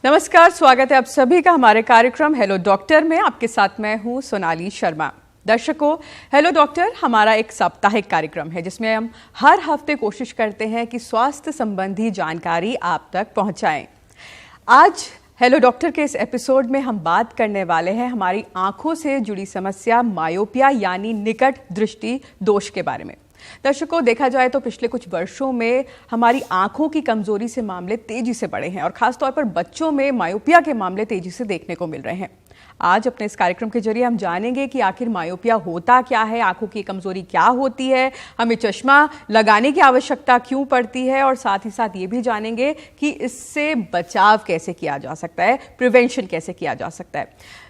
नमस्कार, स्वागत है आप सभी का हमारे कार्यक्रम हेलो डॉक्टर में। आपके साथ मैं हूं सोनाली शर्मा। दर्शकों, हेलो डॉक्टर हमारा एक साप्ताहिक कार्यक्रम है जिसमें हम हर हफ्ते कोशिश करते हैं कि स्वास्थ्य संबंधी जानकारी आप तक पहुंचाएं। आज हेलो डॉक्टर के इस एपिसोड में हम बात करने वाले हैं हमारी आंखों से जुड़ी समस्या मायोपिया यानी निकट दृष्टि दोष के बारे में। दर्शकों, देखा जाए तो पिछले कुछ वर्षों में हमारी आंखों की कमजोरी से मामले तेजी से बढ़े हैं और खासतौर पर बच्चों में मायोपिया के मामले तेजी से देखने को मिल रहे हैं। आज अपने इस कार्यक्रम के जरिए हम जानेंगे कि आखिर मायोपिया होता क्या है, आंखों की कमजोरी क्या होती है, हमें चश्मा लगाने की आवश्यकता क्यों पड़ती है और साथ ही साथ ये भी जानेंगे कि इससे बचाव कैसे किया जा सकता है, प्रिवेंशन कैसे किया जा सकता है।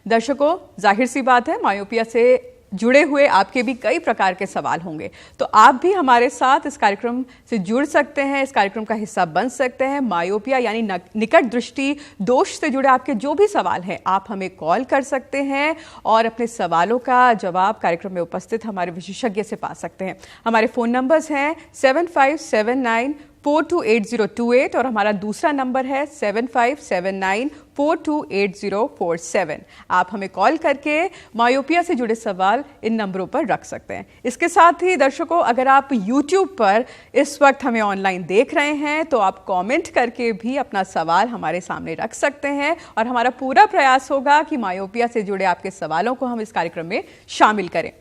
दर्शकों, जाहिर सी बात है मायोपिया से जुड़े हुए आपके भी कई प्रकार के सवाल होंगे, तो आप भी हमारे साथ इस कार्यक्रम से जुड़ सकते हैं, इस कार्यक्रम का हिस्सा बन सकते हैं। मायोपिया यानी निकट दृष्टि दोष से जुड़े आपके जो भी सवाल हैं आप हमें कॉल कर सकते हैं और अपने सवालों का जवाब कार्यक्रम में उपस्थित हमारे विशेषज्ञ से पा सकते हैं। हमारे फ़ोन नंबर्स हैं 7579428028 और हमारा दूसरा नंबर है 7579428047। आप हमें कॉल करके मायोपिया से जुड़े सवाल इन नंबरों पर रख सकते हैं। इसके साथ ही दर्शकों, अगर आप YouTube पर इस वक्त हमें ऑनलाइन देख रहे हैं तो आप कमेंट करके भी अपना सवाल हमारे सामने रख सकते हैं और हमारा पूरा प्रयास होगा कि मायोपिया से जुड़े आपके सवालों को हम इस कार्यक्रम में शामिल करें।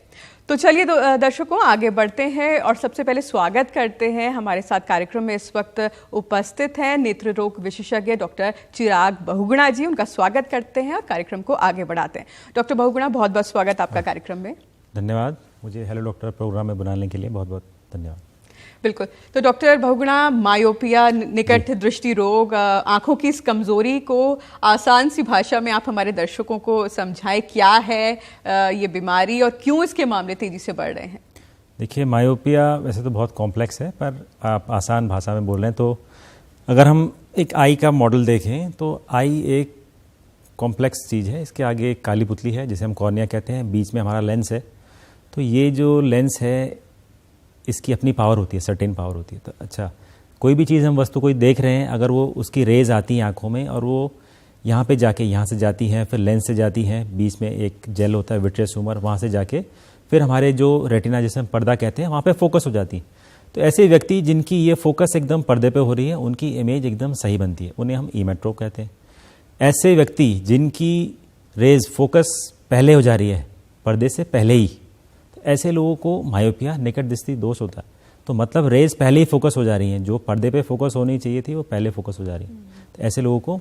तो चलिए दर्शकों, आगे बढ़ते हैं और सबसे पहले स्वागत करते हैं हमारे साथ कार्यक्रम में इस वक्त उपस्थित हैं नेत्र रोग विशेषज्ञ डॉक्टर चिराग बहुगुणा जी। उनका स्वागत करते हैं और कार्यक्रम को आगे बढ़ाते हैं। डॉक्टर बहुगुणा, बहुत बहुत स्वागत आपका कार्यक्रम में। धन्यवाद, मुझे हेलो डॉक्टर प्रोग्राम में बुलाने के लिए बहुत बहुत धन्यवाद। बिल्कुल। तो डॉक्टर बहुगुणा, मायोपिया निकट दृष्टि रोग, आंखों की इस कमजोरी को आसान सी भाषा में आप हमारे दर्शकों को समझाएं, क्या है ये बीमारी और क्यों इसके मामले तेजी से बढ़ रहे हैं? देखिए, मायोपिया वैसे तो बहुत कॉम्प्लेक्स है, पर आप आसान भाषा में बोल रहे हैं। तो अगर हम एक आई का मॉडल देखें तो आई एक कॉम्प्लेक्स चीज़ है। इसके आगे एक काली पुतली है जिसे हम कॉर्निया कहते हैं, बीच में हमारा लेंस है। तो ये जो लेंस है इसकी अपनी पावर होती है, सर्टेन पावर होती है। तो अच्छा, कोई भी चीज़ हम वस्तु कोई देख रहे हैं, अगर वो उसकी रेज आती हैं आंखों में और वो यहाँ पे जाके यहाँ से जाती हैं, फिर लेंस से जाती हैं, बीच में एक जेल होता है विट्रियस ह्यूमर, वहाँ से जाके फिर हमारे जो रेटिना जिसे हम पर्दा कहते हैं वहाँ पे फोकस हो जाती है। तो ऐसे व्यक्ति जिनकी ये फोकस एकदम पर्दे पे हो रही है उनकी इमेज एकदम सही बनती है, उन्हें हम इमेट्रोप कहते हैं। ऐसे व्यक्ति जिनकी रेज फोकस पहले हो जा रही है पर्दे से पहले ही, ऐसे लोगों को मायोपिया निकट दृष्टि दोष होता है। तो मतलब रेज पहले ही फोकस हो जा रही हैं, जो पर्दे पे फोकस होनी चाहिए थी वो पहले फोकस हो जा रही है। तो ऐसे लोगों को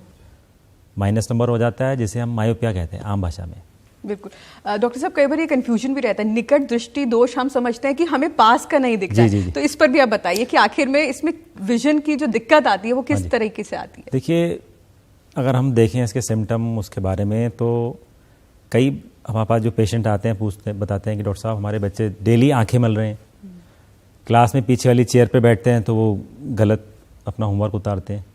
माइनस नंबर हो जाता है, जिसे हम मायोपिया कहते हैं आम भाषा में। बिल्कुल। डॉक्टर साहब, कई बार ये कंफ्यूजन भी रहता है, निकट दृष्टि दोष हम समझते हैं कि हमें पास का नहीं दिखता है। तो इस पर भी आप बताइए कि आखिर में इसमें विजन की जो दिक्कत आती है वो किस तरीके से आती है? देखिए, अगर हम देखें इसके सिम्टम उसके बारे में, तो कई हमारे पास जो पेशेंट आते हैं पूछते हैं, बताते हैं कि डॉक्टर साहब हमारे बच्चे डेली आंखें मल रहे हैं, क्लास में पीछे वाली चेयर पे बैठते हैं तो वो गलत अपना होमवर्क उतारते हैं,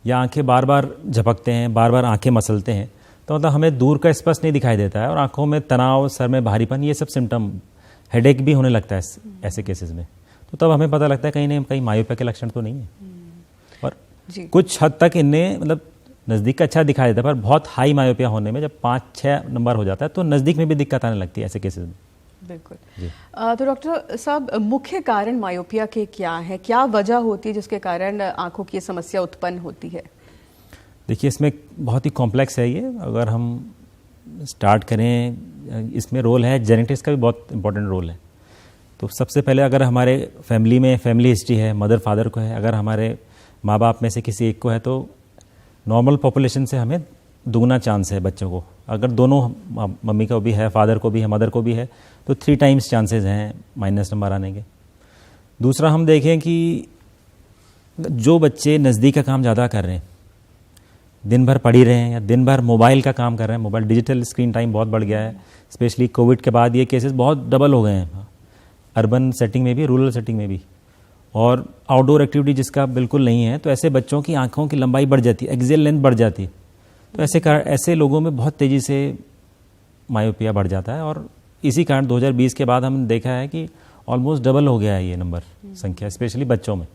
या आंखें बार बार झपकते हैं, बार बार आंखें मसलते हैं। तो मतलब हमें दूर का स्पष्ट नहीं दिखाई देता है और आंखों में तनाव, सर में भारीपन, ये सब सिम्टम, हेडेक भी होने लगता है ऐसे केसेस में। तो तब हमें पता लगता है कहीं नहीं कहीं मायोपिया के लक्षण तो नहीं है। और कुछ हद तक इनने मतलब नज़दीक का अच्छा दिखाई देता है, पर बहुत हाई मायोपिया होने में जब 5-6 नंबर हो जाता है तो नज़दीक में भी दिक्कत आने लगती है ऐसे केसेस में। बिल्कुल। तो डॉक्टर साहब, मुख्य कारण मायोपिया के क्या है, क्या वजह होती है जिसके कारण आंखों की समस्या उत्पन्न होती है? देखिए, इसमें बहुत ही कॉम्प्लेक्स है ये। अगर हम स्टार्ट करें, इसमें रोल है जेनेटिक्स का भी बहुत इंपॉर्टेंट रोल है। तो सबसे पहले अगर हमारे फैमिली में फैमिली हिस्ट्री है, मदर फादर को है, अगर हमारे माँ बाप में से किसी एक को है तो नॉर्मल पॉपुलेशन से हमें दुगना चांस है बच्चों को। अगर दोनों, मम्मी को भी है, फादर को भी है, मदर को भी है, तो 3 टाइम्स चांसेस हैं माइनस नंबर आने के। दूसरा, हम देखें कि जो बच्चे नज़दीक का काम ज़्यादा कर रहे हैं, दिन भर पढ़ ही रहे हैं या दिन भर मोबाइल का काम कर रहे हैं, मोबाइल डिजिटल स्क्रीन टाइम बहुत बढ़ गया है, स्पेशली कोविड के बाद ये केसेस बहुत डबल हो गए हैं, अर्बन सेटिंग में भी, रूरल सेटिंग में भी। और आउटडोर एक्टिविटी जिसका बिल्कुल नहीं है, तो ऐसे बच्चों की आंखों की लंबाई बढ़ जाती है, एक्सियल लेंथ बढ़ जाती है। तो ऐसे लोगों में बहुत तेज़ी से मायोपिया बढ़ जाता है। और इसी कारण 2020 के बाद हमने देखा है कि ऑलमोस्ट डबल हो गया है ये नंबर संख्या, स्पेशली बच्चों में।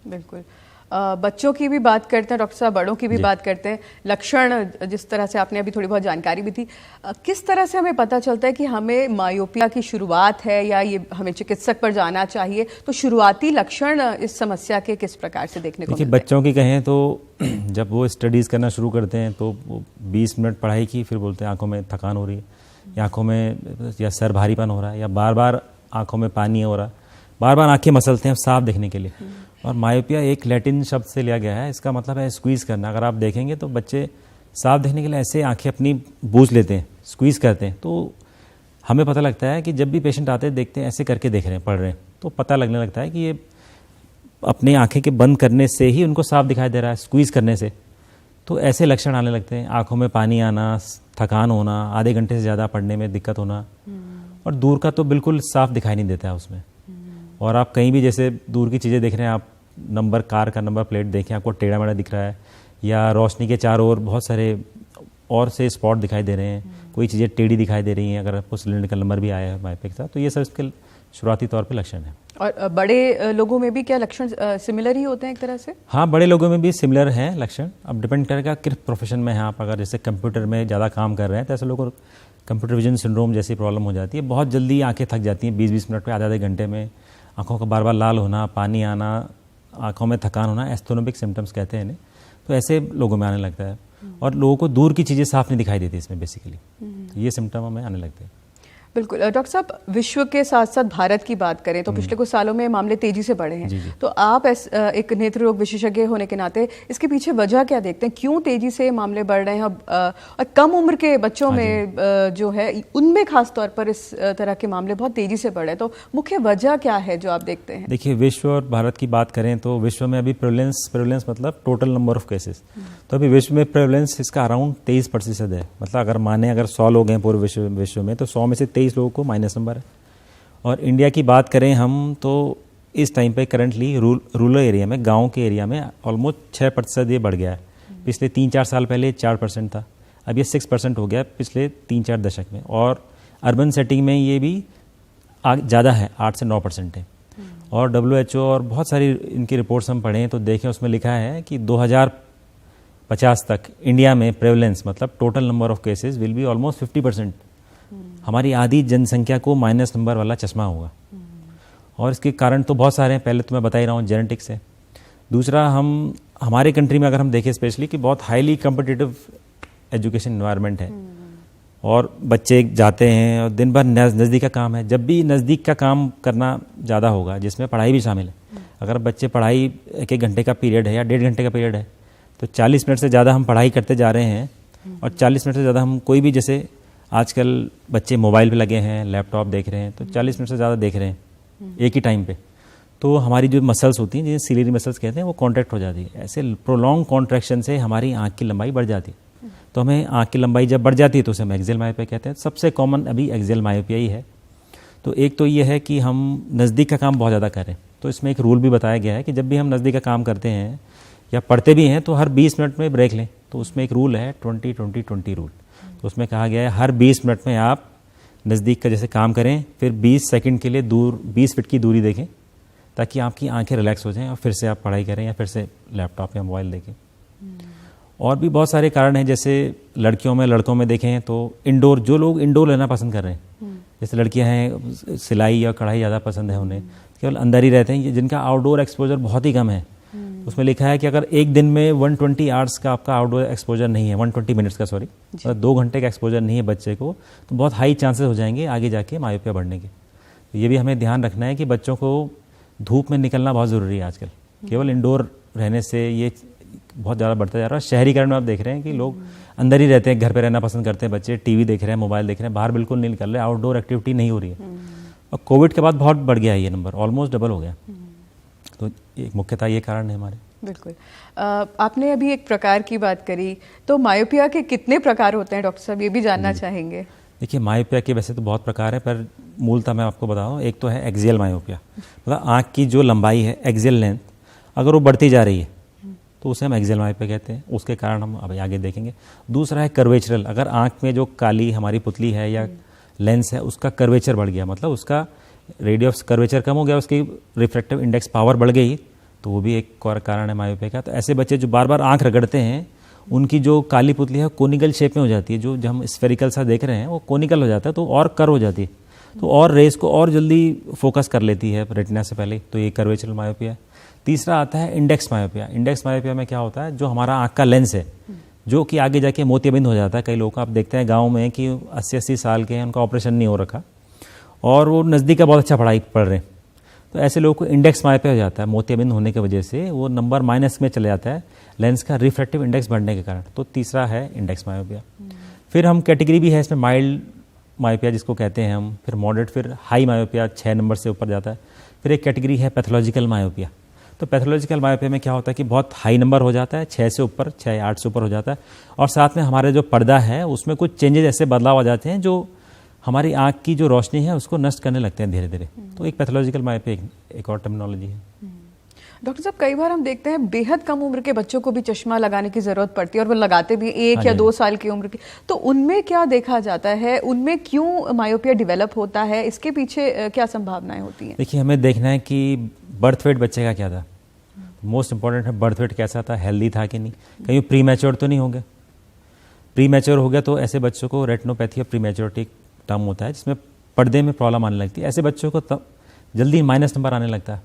बिल्कुल। बच्चों की भी बात करते हैं डॉक्टर साहब, बड़ों की भी बात करते हैं, लक्षण जिस तरह से आपने अभी थोड़ी बहुत जानकारी भी थी, किस तरह से हमें पता चलता है कि हमें मायोपिया की शुरुआत है या ये हमें चिकित्सक पर जाना चाहिए? तो शुरुआती लक्षण इस समस्या के किस प्रकार से देखने को मिलते हैं? बच्चों की कहें तो जब वो स्टडीज़ करना शुरू करते हैं तो वो 20 मिनट पढ़ाई की, फिर बोलते हैं आंखों में थकान हो रही है, या आंखों में या सर भारीपन हो रहा है, या बार बार आंखों में पानी हो रहा है, बार बार आंखें मसलते हैं साफ देखने के लिए। और मायोपिया एक लैटिन शब्द से लिया गया है, इसका मतलब है स्क्वीज़ करना। अगर आप देखेंगे तो बच्चे साफ देखने के लिए ऐसे आंखें अपनी बूझ लेते हैं, स्क्वीज़ करते हैं। तो हमें पता लगता है कि जब भी पेशेंट आते हैं देखते हैं ऐसे करके देख रहे हैं, पढ़ रहे हैं, तो पता लगने लगता है कि ये अपनी आंखें के बंद करने से ही उनको साफ दिखाई दे रहा है, स्क्वीज़ करने से। तो ऐसे लक्षण आने लगते हैं, आंखों में पानी आना, थकान होना, आधे घंटे से ज़्यादा पढ़ने में दिक्कत होना, और दूर का तो बिल्कुल साफ दिखाई नहीं देता है उसमें। और आप कहीं भी जैसे दूर की चीज़ें देख रहे हैं, आप नंबर, कार का नंबर प्लेट देखें, आपको टेढ़ा मेढ़ा दिख रहा है, या रोशनी के चारों ओर बहुत सारे और से स्पॉट दिखाई दे रहे हैं, कोई चीज़ें टेढ़ी दिखाई दे रही हैं, अगर आपको सिलेंडर का नंबर भी आया है मायोपिया के साथ, तो ये सब इसके शुरुआती तौर पे लक्षण है। और बड़े लोगों में भी क्या लक्षण सिमिलर ही होते हैं एक तरह से? हाँ, बड़े लोगों में भी सिमिलर हैं लक्षण। अब डिपेंड करेगा किस प्रोफेशन में हैं आप। अगर जैसे कंप्यूटर में ज़्यादा काम कर रहे हैं तो ऐसे लोगों को कंप्यूटर विजन सिंड्रोम जैसी प्रॉब्लम हो जाती है, बहुत जल्दी आंखें थक जाती हैं, 20-20 मिनट पे, आधे घंटे में आंखों का बार बार लाल होना, पानी आना, आंखों में थकान होना, एस्थेनोपिक सिम्टम्स कहते हैं इन्हें। तो ऐसे लोगों में आने लगता है, और लोगों को दूर की चीज़ें साफ नहीं दिखाई देती इसमें बेसिकली, तो ये सिम्टम हमें आने लगते हैं। बिल्कुल डॉक्टर साहब, विश्व के साथ साथ भारत की बात करें तो पिछले कुछ सालों में मामले तेजी से बढ़े हैं। जी। तो आप एक नेत्र रोग विशेषज्ञ होने के नाते इसके पीछे वजह क्या देखते हैं? क्यों तेजी से मामले बढ़ रहे हैं? और कम उम्र के बच्चों में जो है उनमें खास तौर पर इस तरह के मामले बहुत तेजी से बढ़ रहे हैं, तो मुख्य वजह क्या है जो आप देखते हैं? देखिए, विश्व और भारत की बात करें तो विश्व में अभी प्रेवलेंस मतलब टोटल नंबर ऑफ केसेस, तो अभी विश्व में प्रेवलेंस इसका अराउंड 23% है। मतलब अगर माने अगर 100 लोग हैं पूरे विश्व में, तो 100 में से 23 लोगों को माइनस नंबर है। और इंडिया की बात करें हम तो इस टाइम पे करंटली रूरल एरिया में, गांव के एरिया में ऑलमोस्ट 6% ये बढ़ गया है। पिछले 3-4 साल पहले 4% था, अब ये 6% हो गया पिछले 3-4 दशक में। और अर्बन सेटिंग में ये भी ज़्यादा है, 8 से 9% है। और WHO और बहुत सारी इनकी रिपोर्ट्स हम पढ़ें तो देखें, उसमें लिखा है कि 2050 तक इंडिया में प्रेवलेंस मतलब total number of cases will be almost 50%। हमारी आधी जनसंख्या को माइनस नंबर वाला चश्मा होगा। और इसके कारण तो बहुत सारे हैं, पहले तो मैं बता ही रहा हूँ, जेनेटिक्स है। दूसरा, हमारे कंट्री में अगर हम देखें स्पेशली कि बहुत हाईली कॉम्पिटिटिव एजुकेशन एनवायरनमेंट है, और बच्चे जाते हैं और दिन भर नज़दीक का काम है। जब भी नज़दीक का काम करना ज़्यादा होगा, जिसमें पढ़ाई भी शामिल है, अगर बच्चे पढ़ाई 1-1 घंटे का पीरियड है या 1.5 घंटे का पीरियड है, तो 40 मिनट से ज़्यादा हम पढ़ाई करते जा रहे हैं, और 40 मिनट से ज़्यादा हम कोई भी, जैसे आजकल बच्चे मोबाइल पे लगे हैं, लैपटॉप देख रहे हैं, तो 40 मिनट से ज़्यादा देख रहे हैं एक ही टाइम पे, तो हमारी जो मसल्स होती हैं, जिन्हें सिलियरी मसल्स कहते हैं, वो कॉन्ट्रैक्ट हो जाती है। ऐसे प्रोलॉन्ग कॉन्ट्रैक्शन से हमारी आँख की लंबाई बढ़ जाती है। तो हमें आँख की लंबाई जब बढ़ जाती है तो उसे हम एक्सियल मायोपिया कहते हैं। सबसे कॉमन अभी एक्सियल मायोपिया ही है। तो एक तो ये है कि हम नज़दीक का काम बहुत ज़्यादा करें, तो इसमें एक रूल भी बताया गया है कि जब भी हम नज़दीक का काम करते हैं या पढ़ते भी हैं तो हर 20 मिनट में ब्रेक लें। तो उसमें एक रूल है 20-20-20 रूल। तो उसमें कहा गया है हर 20 मिनट में आप नज़दीक का जैसे काम करें, फिर 20 सेकंड के लिए दूर 20 फीट की दूरी देखें, ताकि आपकी आंखें रिलैक्स हो जाएं और फिर से आप पढ़ाई करें या फिर से लैपटॉप या मोबाइल देखें। और भी बहुत सारे कारण हैं, जैसे लड़कियों में, लड़कों में देखें तो इंडोर, जो लोग इंडोर रहना पसंद कर रहे हैं, जैसे लड़कियां हैं सिलाई या कढ़ाई ज़्यादा पसंद है उन्हें, केवल अंदर ही रहते हैं, जिनका आउटडोर एक्सपोजर बहुत ही कम है। उसमें लिखा है कि अगर एक दिन में 120 आवर्स का आपका आउटडोर एक्सपोजर नहीं है, 120 मिनट्स का, सॉरी, अगर 2 घंटे का एक्सपोजर नहीं है बच्चे को, तो बहुत हाई चांसेस हो जाएंगे आगे जाके मायोपिया बढ़ने के। तो ये भी हमें ध्यान रखना है कि बच्चों को धूप में निकलना बहुत ज़रूरी है आजकल। केवल इंडोर रहने से ये बहुत ज़्यादा बढ़ता जा रहा है। शहरीकरण में आप देख रहे हैं कि लोग अंदर ही रहते हैं, घर पे रहना पसंद करते हैं बच्चे, टीवी देख रहे हैं, मोबाइल देख रहे हैं, बाहर बिल्कुल नहीं निकल रहे, आउटडोर एक्टिविटी नहीं हो रही है। और कोविड के बाद बहुत बढ़ गया है ये नंबर, ऑलमोस्ट डबल हो गया। तो एक मुख्यतः ये कारण है हमारे। बिल्कुल। आपने अभी एक प्रकार की बात करी, तो मायोपिया के कितने प्रकार होते हैं डॉक्टर साहब, ये भी जानना चाहेंगे। देखिए, मायोपिया के वैसे तो बहुत प्रकार है, पर मूलतः मैं आपको बताऊँ, एक तो है एक्सियल मायोपिया, मतलब आँख की जो लंबाई है, एक्सियल लेंथ, अगर वो बढ़ती जा रही है तो उसे हम एक्सियल मायोपिया कहते हैं। उसके कारण हम अभी आगे देखेंगे। दूसरा है कर्वेचरल, अगर आँख में जो काली हमारी पुतली है या लेंस है उसका कर्वेचर बढ़ गया, मतलब उसका रेडियस कर्वेचर कम हो गया, उसकी रिफ्रैक्टिव इंडेक्स पावर बढ़ गई, तो वो भी एक और कारण है मायोपिया का। तो ऐसे बच्चे जो बार बार आंख रगड़ते हैं, उनकी जो काली पुतली है कोनिकल शेप में हो जाती है, जो हम स्फेरिकल सा देख रहे हैं वो कोनिकल हो जाता है, तो और कर्व हो जाती है, तो और रेस को और जल्दी फोकस कर लेती है रेटिना से पहले, तो ये कर्वेचरल मायोपिया। तीसरा आता है इंडेक्स मायोपिया। इंडेक्स मायोपिया में क्या होता है, जो हमारा आंख का लेंस है जो कि आगे जाके मोतियाबिंद हो जाता है। कई लोग आप देखते हैं गाँव में कि 80-80 साल के हैं, उनका ऑपरेशन नहीं हो रखा और वो नज़दीक का बहुत अच्छा पढ़ाई पढ़ रहे हैं, तो ऐसे लोगों को इंडेक्स मायोपिया हो जाता है। मोतियाबिंद होने की वजह से वो नंबर माइनस में चले जाता है लेंस का रिफ्रैक्टिव इंडेक्स बढ़ने के कारण। तो तीसरा है इंडेक्स मायोपिया। फिर हम कैटेगरी भी है इसमें, माइल्ड मायोपिया जिसको कहते हैं हम, फिर मॉडरेट, फिर हाई मायोपिया 6 नंबर से ऊपर जाता है। फिर एक कैटेगरी है पैथोलॉजिकल मायोपिया। तो पैथोलॉजिकल मायोपिया में क्या होता है कि बहुत हाई नंबर हो जाता है, 6 से ऊपर, 6-8 से ऊपर हो जाता है, और साथ में हमारे जो पर्दा है उसमें कुछ चेंजेस ऐसे बदलाव आ जाते हैं जो हमारी आंख की जो रोशनी है उसको नष्ट करने लगते हैं धीरे धीरे। तो एक पैथोलॉजिकल मायोपिया एक और टर्मिनोलॉजी है। डॉक्टर साहब, कई बार हम देखते हैं बेहद कम उम्र के बच्चों को भी चश्मा लगाने की जरूरत पड़ती है और वो लगाते भी 1 या 2 साल की उम्र की, तो उनमें क्या देखा जाता है, उनमें क्यों मायोपिया डेवलप होता है, इसके पीछे क्या संभावनाएं होती हैं? देखिए, हमें देखना है कि बर्थ वेट बच्चे का क्या था। मोस्ट इंपॉर्टेंट है बर्थ वेट कैसा था, हेल्दी था कि नहीं, कहीं प्री मैच्योर तो नहीं हो गया। प्री मैच्योर हो गया तो ऐसे बच्चों को रेटिनोपैथी और प्री मैच्योरिटी टर्म होता है जिसमें पर्दे में प्रॉब्लम आने लगती है। ऐसे बच्चों को जल्दी माइनस नंबर आने लगता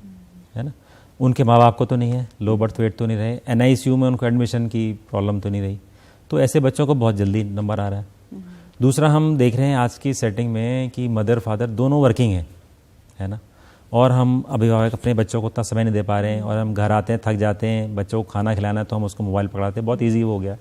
है ना। उनके माँ बाप को तो नहीं है, लो बर्थ वेट तो नहीं रहे, NICU में उनको एडमिशन की प्रॉब्लम तो नहीं रही, तो ऐसे बच्चों को बहुत जल्दी नंबर आ रहा है। दूसरा, हम देख रहे हैं आज की सेटिंग में कि मदर फादर दोनों वर्किंग है ना, और हम अभिभावक अपने बच्चों को उतना समय नहीं दे पा रहे हैं, और हम घर आते हैं थक जाते हैं, बच्चों को खाना खिलाना है तो हम उसको मोबाइल पकड़ाते हैं। बहुत ईजी हो गया,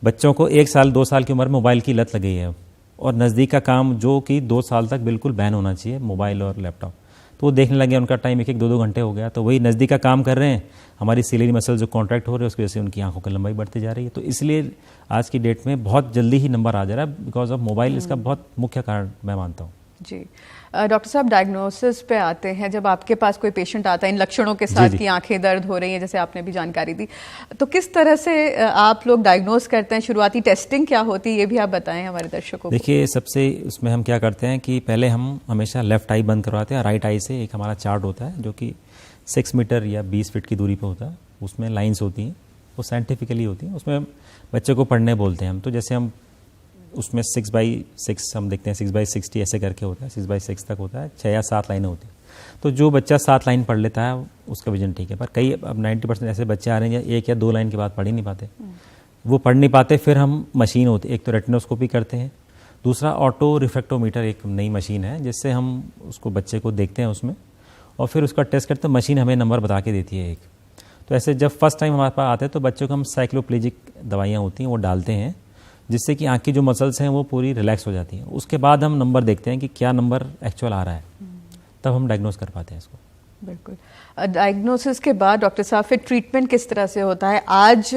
बच्चों को 1 साल 2 साल की उम्र में मोबाइल की लत लगी है, और नज़दीक का काम जो कि 2 साल तक बिल्कुल बैन होना चाहिए, मोबाइल और लैपटॉप, तो वो देखने लगे, उनका टाइम 1-1 2-2 घंटे हो गया। तो वही नज़दीक का काम कर रहे हैं, हमारी सिलेरी मसल जो कॉन्ट्रैक्ट हो रहे हैं उसकी वजह से उनकी आंखों की लंबाई बढ़ती जा रही है। तो इसलिए आज की डेट में बहुत जल्दी ही नंबर आ जा रहा है बिकॉज ऑफ मोबाइल। इसका बहुत मुख्य कारण मैं मानता हूँ। जी डॉक्टर साहब, डायग्नोसिस पे आते हैं। जब आपके पास कोई पेशेंट आता है इन लक्षणों के साथ कि आंखें दर्द हो रही हैं, जैसे आपने भी जानकारी दी, तो किस तरह से आप लोग डायग्नोस करते हैं? शुरुआती टेस्टिंग क्या होती है, ये भी आप बताएं हमारे दर्शकों को। देखिए, सबसे उसमें हम क्या करते हैं कि पहले हम हमेशा लेफ्ट आई बंद करवाते हैं, राइट आई से एक हमारा चार्ट होता है जो कि 6 मीटर या 20 फीट की दूरी पर होता है। उसमें लाइन्स होती हैं, वो साइंटिफिकली होती हैं, उसमें बच्चे को पढ़ने बोलते हैं हम। तो जैसे हम उसमें 6x6 हम देखते हैं, 6x60 ऐसे करके होता है, 6x6 तक होता है, 6 या 7 लाइनें होती हैं। तो जो बच्चा 7 लाइन पढ़ लेता है उसका विजन ठीक है। पर कई अब 90% ऐसे बच्चे आ रहे हैं 1 या 2 लाइन के बाद पढ़ ही नहीं पाते, वो पढ़ नहीं पाते। फिर हम मशीन होती है, एक तो रेटिनोस्कोपी करते हैं, दूसरा ऑटो रिफ्रैक्टोमीटर एक नई मशीन है जिससे हम उसको बच्चे को देखते हैं उसमें, और फिर उसका टेस्ट करते हैं। मशीन हमें नंबर बता के देती है एक। तो ऐसे जब फर्स्ट टाइम हमारे पास आते हैं तो बच्चों को हम साइक्लोप्लेजिक दवाइयाँ होती हैं वो डालते हैं, जिससे कि आँख की जो मसल्स हैं वो पूरी रिलैक्स हो जाती हैं। उसके बाद हम नंबर देखते हैं कि क्या नंबर एक्चुअल आ रहा है, तब हम डायग्नोस कर पाते हैं इसको। बिल्कुल। डायग्नोसिस के बाद डॉक्टर साहब फिर ट्रीटमेंट किस तरह से होता है? आज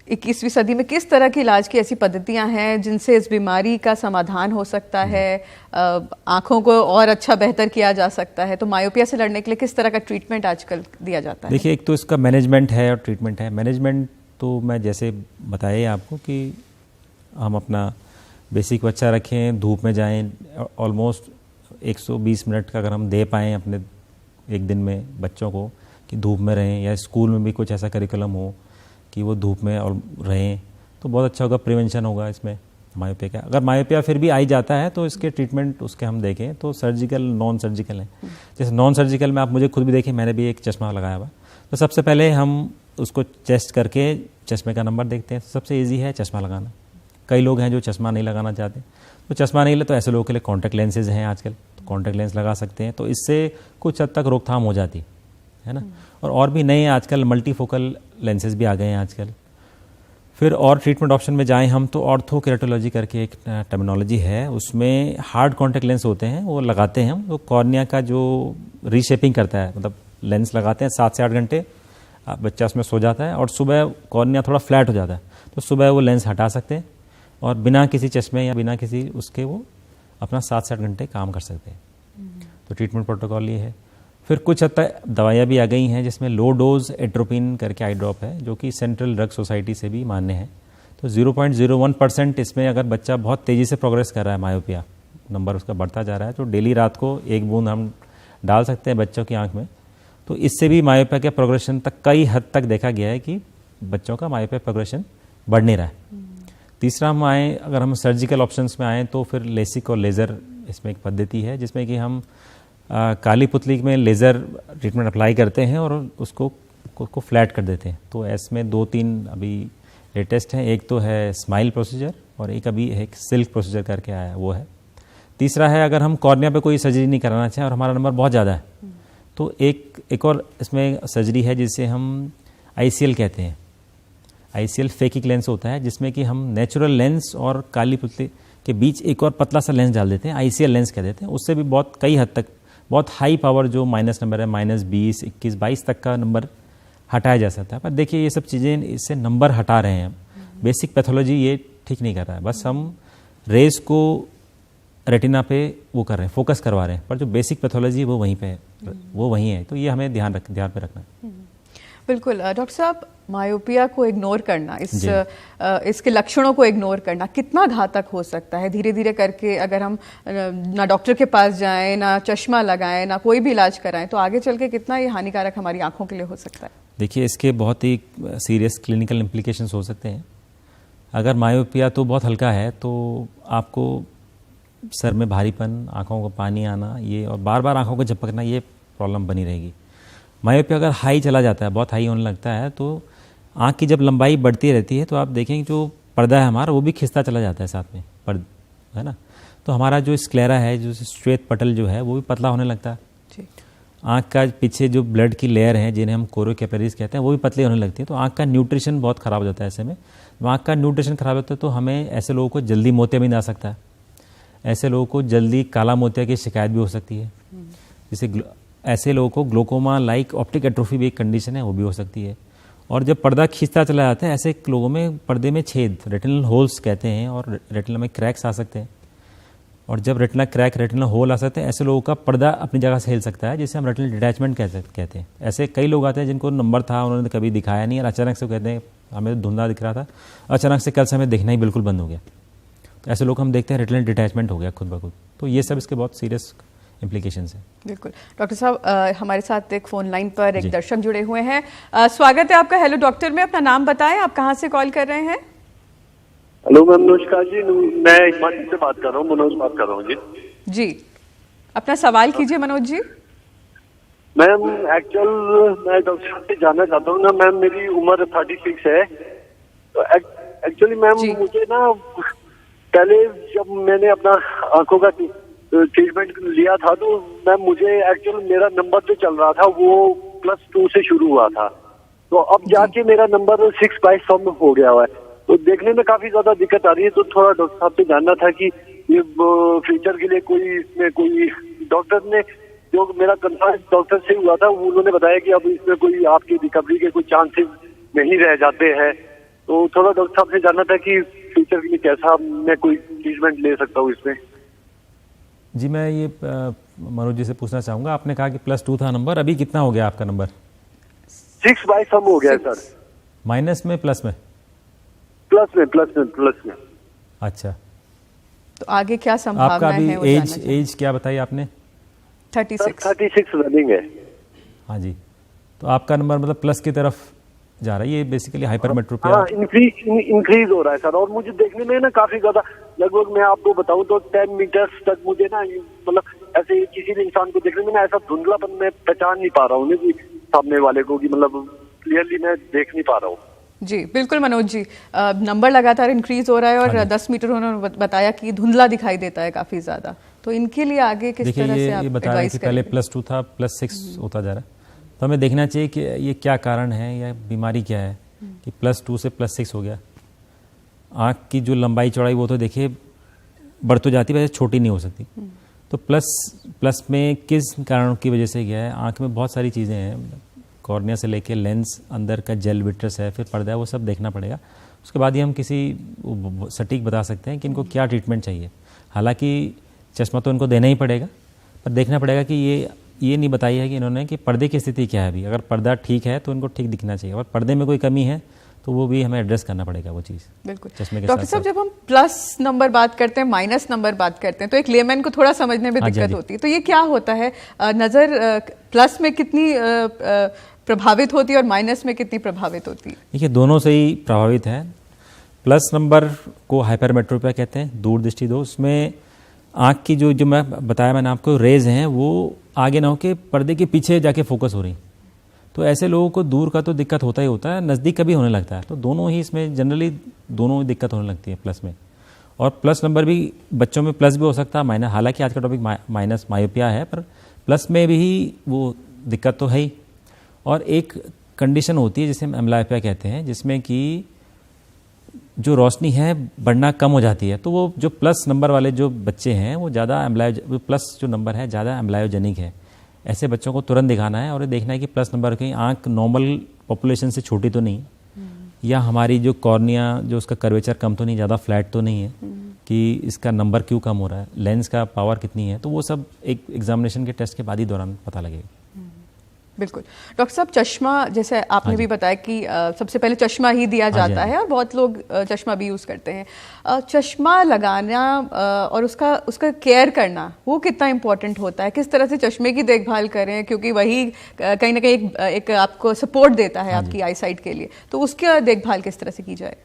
21वीं सदी में किस तरह की इलाज की ऐसी पद्धतियां हैं जिनसे इस बीमारी का समाधान हो सकता है, आंखों को और अच्छा बेहतर किया जा सकता है? तो मायोपिया से लड़ने के लिए किस तरह का ट्रीटमेंट आजकल दिया जाता है? देखिए, एक तो इसका मैनेजमेंट है और ट्रीटमेंट है। मैनेजमेंट तो मैं जैसे बताया आपको कि हम अपना बेसिक बच्चा रखें, धूप में जाएं, ऑलमोस्ट 120 मिनट का अगर हम दे पाएँ अपने एक दिन में बच्चों को कि धूप में रहें, या स्कूल में भी कुछ ऐसा करिकुलम हो कि वो धूप में और रहें, तो बहुत अच्छा होगा, प्रिवेंशन होगा इसमें मायोपिया का। अगर मायोपिया फिर भी आई जाता है तो इसके ट्रीटमेंट उसके हम देखें तो सर्जिकल, नॉन सर्जिकल है। जैसे नॉन सर्जिकल में आप मुझे खुद भी देखें, मैंने भी एक चश्मा लगाया हुआ, तो सबसे पहले हम उसको टेस्ट करके चश्मे का नंबर देखते हैं। सबसे ईजी है चश्मा लगाना। कई लोग हैं जो चश्मा नहीं लगाना चाहते, तो चश्मा नहीं ले, तो ऐसे लोगों के लिए कॉन्टैक्ट लेंसेज हैं आजकल, तो कॉन्टैक्ट लेंस लगा सकते हैं। तो इससे कुछ हद तक रोकथाम हो जाती है ना। और भी नए आजकल मल्टीफोकल लेंसेज भी आ गए हैं आजकल। फिर और ट्रीटमेंट ऑप्शन में जाएं हम तो ऑर्थोकेरेटोलॉजी करके एक टर्मिनोलॉजी है, उसमें हार्ड कॉन्टैक्ट लेंस होते हैं, वो लगाते हैं हम। वो कॉर्निया का जो रीशेपिंग करता है, मतलब लेंस लगाते हैं 7 से 8 घंटे, बच्चा उसमें सो जाता है और सुबह कॉर्निया थोड़ा फ्लैट हो जाता है, तो सुबह वो लेंस हटा सकते हैं और बिना किसी चश्मे या बिना किसी उसके वो अपना 7 से 8 घंटे काम कर सकते हैं। तो ट्रीटमेंट प्रोटोकॉल ये है। फिर कुछ हद तक दवाइयाँ भी आ गई हैं जिसमें लो डोज एट्रोपिन करके आई ड्रॉप है, जो कि सेंट्रल ड्रग सोसाइटी से भी मान्य है। तो 0.01% इसमें अगर बच्चा बहुत तेज़ी से प्रोग्रेस कर रहा है, मायोपिया नंबर उसका बढ़ता जा रहा है, तो डेली रात को 1 बूंद हम डाल सकते हैं बच्चों की आंख में, तो इससे भी मायोपिया के प्रोग्रेशन तक कई हद तक देखा गया है कि बच्चों का मायोपिया प्रोग्रेशन बढ़ नहीं रहा है। तीसरा हम आए, अगर हम सर्जिकल ऑप्शंस में आएँ तो फिर लेसिक और लेज़र इसमें एक पद्धति है जिसमें कि हम काली पुतली में लेज़र ट्रीटमेंट अप्लाई करते हैं और उसको फ्लैट कर देते हैं। तो इसमें 2-3 अभी लेटेस्ट हैं, एक तो है स्माइल प्रोसीजर और एक अभी एक सिल्क प्रोसीजर करके आया है, वो है। तीसरा है अगर हम कॉर्निया पे कोई सर्जरी नहीं कराना चाहें और हमारा नंबर बहुत ज़्यादा है तो एक और इसमें सर्जरी है जिसे हम ICL कहते हैं। ICL फेकिक लेंस होता है जिसमें कि हम नेचुरल लेंस और काली पुतली के बीच एक और पतला सा लेंस डाल देते हैं, ICL लेंस कह देते हैं। उससे भी बहुत कई हद तक बहुत हाई पावर जो माइनस नंबर है, -20, 21, 22 तक का नंबर हटाया जा सकता है। पर देखिए ये सब चीज़ें इससे नंबर हटा रहे हैं, बेसिक पैथोलॉजी ये ठीक नहीं कर रहा है। बस हम रेस को रेटिना पे वो कर रहे हैं, फोकस करवा रहे हैं, पर जो बेसिक पैथोलॉजी वो वहीं पे है, वो वहीं है। तो ये हमें ध्यान पे रखना है। बिल्कुल डॉक्टर साहब, मायोपिया को इग्नोर करना, इसके लक्षणों को इग्नोर करना कितना घातक हो सकता है? धीरे धीरे करके अगर हम ना डॉक्टर के पास जाएं, ना चश्मा लगाएं, ना कोई भी इलाज कराएं, तो आगे चल के कितना ये हानिकारक हमारी आंखों के लिए हो सकता है? देखिए इसके बहुत ही सीरियस क्लिनिकल इम्प्लीकेशंस हो सकते हैं। अगर मायोपिया तो बहुत हल्का है तो आपको सर में भारीपन, आंखों को पानी आना, ये और बार बार आंखों को झपकना, ये प्रॉब्लम बनी रहेगी। मायोपिया अगर हाई चला जाता है, बहुत हाई होने लगता है, तो आँख की जब लंबाई बढ़ती रहती है तो आप देखेंगे जो पर्दा है हमारा वो भी खिंचता चला जाता है साथ में, है ना। तो हमारा जो स्क्लेरा है, जो श्वेत पटल जो है, वो भी पतला होने लगता है। आँख का पीछे जो ब्लड की लेयर है जिन्हें हम कोरो कैपिलरीज कहते हैं, वो भी पतली होने लगती है। तो आँख का न्यूट्रिशन बहुत ख़राब हो जाता है। ऐसे में जब आँख का न्यूट्रिशन ख़राब होता है तो हमें ऐसे लोगों को जल्दी मोतिया भी आ सकता है, ऐसे लोगों को जल्दी काला मोतिया की शिकायत भी हो सकती है। जैसे ऐसे लोगों को ग्लोकोमा लाइक ऑप्टिक एट्रोफी भी एक कंडीशन है, वो भी हो सकती है। और जब पर्दा खींचता चला जाता है, ऐसे लोगों में पर्दे में छेद, रेटिनल होल्स कहते हैं, और रेटिना में क्रैक्स आ सकते हैं। और जब रेटिना क्रैक, रेटिनल होल आ सकते हैं, ऐसे लोगों का पर्दा अपनी जगह से हिल सकता है, जिसे हम रेटिनल डिटैचमेंट कहते हैं। ऐसे कई लोग आते हैं जिनको नंबर था, उन्होंने कभी दिखाया नहीं और अचानक से कहते हैं हमें तो धुंधला दिख रहा था, अचानक से कल से हमें दिखना ही बिल्कुल बंद हो गया। तो ऐसे लोग हम देखते हैं रेटिनल डिटैचमेंट हो गया खुद ब खुद। तो ये सब इसके बहुत सीरियस इम्प्लीकेशंस हैं। बिल्कुल डॉक्टर साहब, हमारे साथ एक फ़ोन लाइन पर एक दर्शक जुड़े हुए हैं। स्वागत है आपका हेलो डॉक्टर में। अपना नाम बताएं, आप कहाँ से कॉल कर रहे हैं? हेलो मैम, नमस्कार जी, मैं हिमाचल से बात कर रहा हूँ, मनोज बात कर रहा हूँ जी। अपना सवाल कीजिए मनोज जी। मैम एक्चुअल मैं डॉक्टर साहब से जानना चाहता हूँ ना मैम, मेरी उम्र 36 है। तो एक्चुअली मैम मुझे ना पहले जब मैंने अपना आंखों का ट्रीटमेंट लिया था तो मैम मुझे एक्चुअल मेरा नंबर जो चल रहा था वो +2 से शुरू हुआ था। तो अब जाके मेरा नंबर 6/100 में हो गया हुआ है। तो देखने में काफी ज्यादा दिक्कत आ रही है। तो थोड़ा डॉक्टर साहब से जानना था कि ये फ्यूचर के लिए कोई डॉक्टर ने, जो मेरा कंसल्ट डॉक्टर से हुआ था, उन्होंने बताया कि अब इसमें कोई आपकी रिकवरी के कोई चांसेस नहीं रह जाते हैं। तो थोड़ा डॉक्टर साहब से जानना था कि फ्यूचर के लिए कैसा मैं कोई ट्रीटमेंट ले सकता हूँ इसमें। जी मैं ये मनोज जी से पूछना चाहूँगा, आपने कहा कि +2 था नंबर, अभी कितना हो गया आपका नंबर? 6/100 हो गया सर। माइनस में प्लस में? प्लस में। अच्छा, तो आगे क्या संभावना है? आपका अभी एज क्या बताई आपने? 36 रनिंग है। हाँ जी, तो आपका नंबर मतलब प्लस की तरफ जा रहा है। ये बेसिकली हाइपरमेट्रोपिया इंक्रीज हो रहा है सर। और मुझे देखने में ना काफी ज्यादा, लगभग मैं आपको बताऊं तो 10 मीटर्स तक मुझे ना, मतलब ऐसे किसी भी इंसान को देखने में ना ऐसा धुंधलापन मैं पहचान नहीं पा रहा हूँ कि सामने वाले को, कि मतलब क्लियरली मैं देख नहीं पा रहा हूँ। जी बिल्कुल मनोज जी, नंबर लगातार इंक्रीज हो रहा है और 10 मीटर उन्होंने बताया कि धुंधला दिखाई देता है काफी ज्यादा। तो इनके लिए आगे किस तरह से आप बता रहे हैं कि पहले +2 था, +6 होता जा रहा है। तो हमें देखना चाहिए कि ये क्या कारण है या बीमारी क्या है कि +2 से +6 हो गया। आँख की जो लंबाई चौड़ाई वो तो देखिए बढ़ तो जाती है, वैसे छोटी नहीं हो सकती। तो प्लस में किस कारणों की वजह से गया है? आँख में बहुत सारी चीज़ें हैं, कॉर्निया से लेके लेंस, अंदर का जेल विट्रस है, फिर पर्दा है, वो सब देखना पड़ेगा। उसके बाद ही हम किसी सटीक बता सकते हैं कि इनको क्या ट्रीटमेंट चाहिए। हालांकि चश्मा तो इनको देना ही पड़ेगा, पर देखना पड़ेगा कि ये नहीं बताई है कि इन्होंने कि पर्दे की स्थिति क्या है अभी। अगर पर्दा ठीक है तो इनको ठीक दिखना चाहिए, और पर्दे में कोई कमी है तो वो भी हमें एड्रेस करना पड़ेगा वो चीज़। बिल्कुल। चश्मे के डॉक्टर साहब, जब हम प्लस नंबर बात करते हैं, माइनस नंबर बात करते हैं, तो एक लेमैन को थोड़ा समझने में दिक्कत होती है। तो ये क्या होता है? नज़र प्लस में कितनी प्रभावित होती है और माइनस में कितनी प्रभावित होती है? देखिए, दोनों से ही प्रभावित है। प्लस नंबर को हाइपरमेट्रोपिया कहते हैं, दूरदृष्टि दोष। उसमें आँख की जो मैं बताया मैंने आपको, रेज हैं वो आगे ना होके पर्दे के पीछे जाके फोकस हो रही। तो ऐसे लोगों को दूर का तो दिक्कत होता ही होता है, नज़दीक का भी होने लगता है। तो दोनों ही इसमें जनरली दोनों ही दिक्कत होने लगती है प्लस में। और प्लस नंबर भी बच्चों में प्लस भी हो सकता है, माइनस। हालांकि आज का टॉपिक माइनस मायोपिया है, पर प्लस में भी वो दिक्कत तो है ही। और एक कंडीशन होती है जिसे हम एम्बलायोपिया कहते हैं, जिसमें कि जो रोशनी है बढ़ना कम हो जाती है। तो वो जो प्लस नंबर वाले जो बच्चे हैं वो ज़्यादा प्लस जो नंबर है ज़्यादा एम्बलायोजेनिक है। ऐसे बच्चों को तुरंत दिखाना है और ये देखना है कि प्लस नंबर की आँख नॉर्मल पॉपुलेशन से छोटी तो नहीं, या हमारी जो कॉर्निया जो उसका कर्वेचर कम तो नहीं, ज़्यादा फ्लैट तो नहीं है, कि इसका नंबर क्यों कम हो रहा है, लेंस का पावर कितनी है। तो वो सब एक एग्जामिनेशन के टेस्ट के बाद ही दौरान पता लगेगा। बिल्कुल। डॉक्टर साहब, चश्मा जैसे आपने भी बताया कि सबसे पहले चश्मा ही दिया जाता है और बहुत लोग चश्मा भी यूज़ करते हैं। चश्मा लगाना और उसका केयर करना वो कितना इम्पोर्टेंट होता है? किस तरह से चश्मे की देखभाल करें, क्योंकि वही कहीं ना कहीं एक आपको सपोर्ट देता है आपकी आई साइट के लिए। तो उसकी देखभाल किस तरह से की जाए?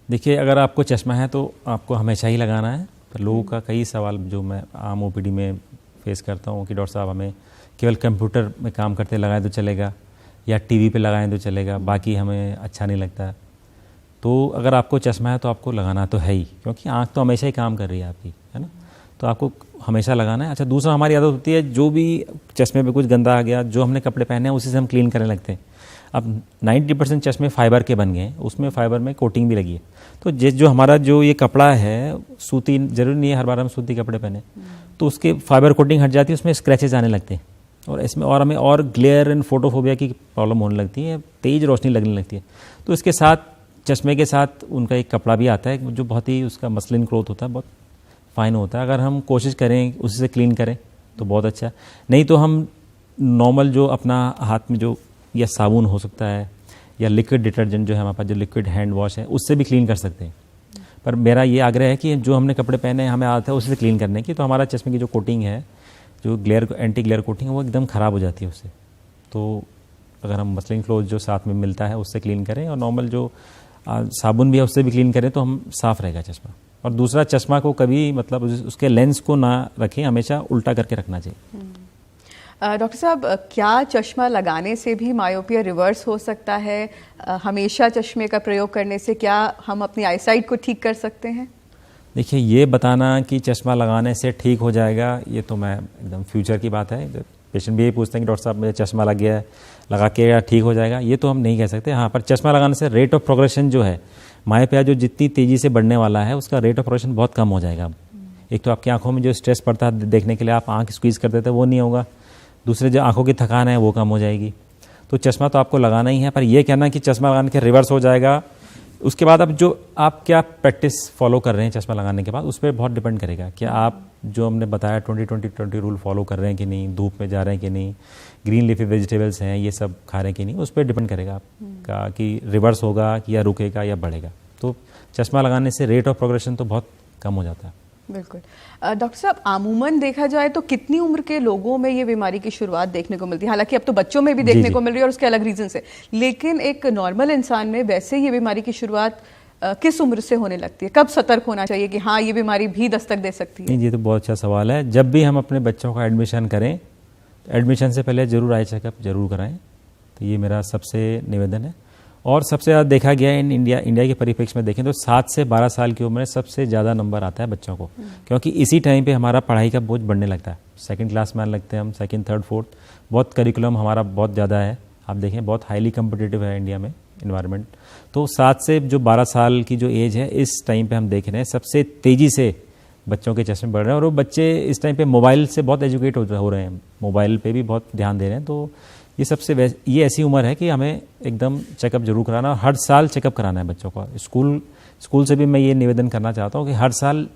देखिए, अगर आपको चश्मा है तो आपको हमेशा ही लगाना है। पर लोगों का कई सवाल जो मैं आम ओपीडी में फेस करता हूँ कि डॉक्टर साहब हमें केवल कंप्यूटर में काम करते लगाएं तो चलेगा, या टीवी पे लगाएं तो चलेगा, बाकी हमें अच्छा नहीं लगता। तो अगर आपको चश्मा है तो आपको लगाना तो है ही, क्योंकि आँख तो हमेशा ही काम कर रही है आपकी, है ना। तो आपको हमेशा लगाना है। अच्छा, दूसरा हमारी आदत होती है, जो भी चश्मे पे कुछ गंदा आ गया, जो हमने कपड़े पहने हैं उसी से हम क्लीन करने लगते हैं। अब 90% चश्मे फाइबर के बन गए हैं, उसमें फाइबर में कोटिंग भी लगी है। तो जो हमारा जो ये कपड़ा है, सूती, जरूरी नहीं है हर बार हम सूती कपड़े पहने, तो उसके फाइबर कोटिंग हट जाती है, उसमें स्क्रैचेज आने लगते हैं और इसमें और हमें और ग्लेयर एंड फोटोफोबिया की प्रॉब्लम होने लगती है, तेज रोशनी लगने लगती है। तो इसके साथ चश्मे के साथ उनका एक कपड़ा भी आता है जो बहुत ही उसका मसलिन क्लॉथ होता है, बहुत फाइन होता है। अगर हम कोशिश करें उसी से क्लीन करें तो बहुत अच्छा। नहीं तो हम नॉर्मल जो अपना हाथ में जो या साबुन हो सकता है या लिक्विड डिटर्जेंट जो है हमारे पास, जो लिक्विड हैंड वॉश है, उससे भी क्लीन कर सकते हैं। पर मेरा ये आग्रह है कि जो हमने कपड़े पहने हैं हमें आदत है उसी से क्लीन करने की, तो हमारा चश्मे की जो कोटिंग है, जो ग्लेयर एंटी ग्लेयर कोटिंग है, वो एकदम ख़राब हो जाती है उससे। तो अगर हम मसलिन क्लॉथ जो साथ में मिलता है उससे क्लीन करें और नॉर्मल जो साबुन भी है उससे भी क्लीन करें तो हम साफ़ रहेगा चश्मा। और दूसरा, चश्मा को कभी मतलब उसके लेंस को ना रखें, हमेशा उल्टा करके रखना चाहिए। डॉक्टर साहब, क्या चश्मा लगाने से भी मायोपिया रिवर्स हो सकता है? हमेशा चश्मे का प्रयोग करने से क्या हम अपनी आईसाइट को ठीक कर सकते हैं? देखिए, ये बताना कि चश्मा लगाने से ठीक हो जाएगा, ये तो मैं एकदम फ्यूचर की बात है। पेशेंट भी यही पूछते हैं कि डॉक्टर साहब मुझे चश्मा लग गया है, लगा के या ठीक हो जाएगा, ये तो हम नहीं कह सकते। हाँ, पर चश्मा लगाने से रेट ऑफ प्रोग्रेशन जो है, मायोपिया जो जितनी तेज़ी से बढ़ने वाला है उसका रेट ऑफ प्रोग्रेशन बहुत कम हो जाएगा। एक तो आपकी आंखों में जो स्ट्रेस पड़ता है देखने के लिए, आप आँख स्क्वीज़ करते थे वो नहीं होगा। दूसरे जो आंखों की थकान है वो कम हो जाएगी। तो चश्मा तो आपको लगाना ही है। पर यह कहना कि चश्मा लगाने के रिवर्स हो जाएगा, उसके बाद अब जो आप क्या प्रैक्टिस फॉलो कर रहे हैं चश्मा लगाने के बाद, उस पर बहुत डिपेंड करेगा कि आप जो हमने बताया 20-20-20 रूल फॉलो कर रहे हैं कि नहीं, धूप में जा रहे हैं कि नहीं, ग्रीन लीफी वेजिटेबल्स हैं ये सब खा रहे हैं कि नहीं, उस पर डिपेंड करेगा आपका कि रिवर्स होगा या रुकेगा या बढ़ेगा। तो चश्मा लगाने से रेट ऑफ प्रोग्रेशन तो बहुत कम हो जाता है। बिल्कुल। डॉक्टर साहब, आमूमन देखा जाए तो कितनी उम्र के लोगों में ये बीमारी की शुरुआत देखने को मिलती है? हालांकि अब तो बच्चों में भी देखने को मिल रही है और उसके अलग रीजन से, लेकिन एक नॉर्मल इंसान में वैसे ये बीमारी की शुरुआत किस उम्र से होने लगती है? कब सतर्क होना चाहिए कि हाँ ये बीमारी भी दस्तक दे सकती है? नहीं, ये तो बहुत अच्छा सवाल है। जब भी हम अपने बच्चों का एडमिशन करें तो एडमिशन से पहले जरूर आई चेकअप जरूर कराएं। तो ये मेरा सबसे निवेदन है। और सबसे ज़्यादा देखा गया है इंडिया के परिप्रेक्ष्य में देखें तो 7 से 12 साल की उम्र में सबसे ज़्यादा नंबर आता है बच्चों को, क्योंकि इसी टाइम पे हमारा पढ़ाई का बोझ बढ़ने लगता है। सेकंड क्लास में आने लगते हैं हम, सेकंड, थर्ड, फोर्थ, बहुत करिकुलम हमारा बहुत ज़्यादा है। आप देखें बहुत हाईली कम्पिटिटिव है इंडिया में इन्वायरमेंट। तो 7 से जो 12 साल की जो एज है, इस टाइम पर हम देख रहे हैं सबसे तेज़ी से बच्चों के चश्मे बढ़ रहे हैं। और वो बच्चे इस टाइम पे मोबाइल से बहुत एजुकेट हो रहे हैं, मोबाइल पे भी बहुत ध्यान दे रहे हैं। तो ये ऐसी उम्र है कि हमें एकदम चेकअप जरूर कराना, हर साल चेकअप कराना है बच्चों का। स्कूल से भी मैं ये निवेदन करना चाहता हूँ कि हर साल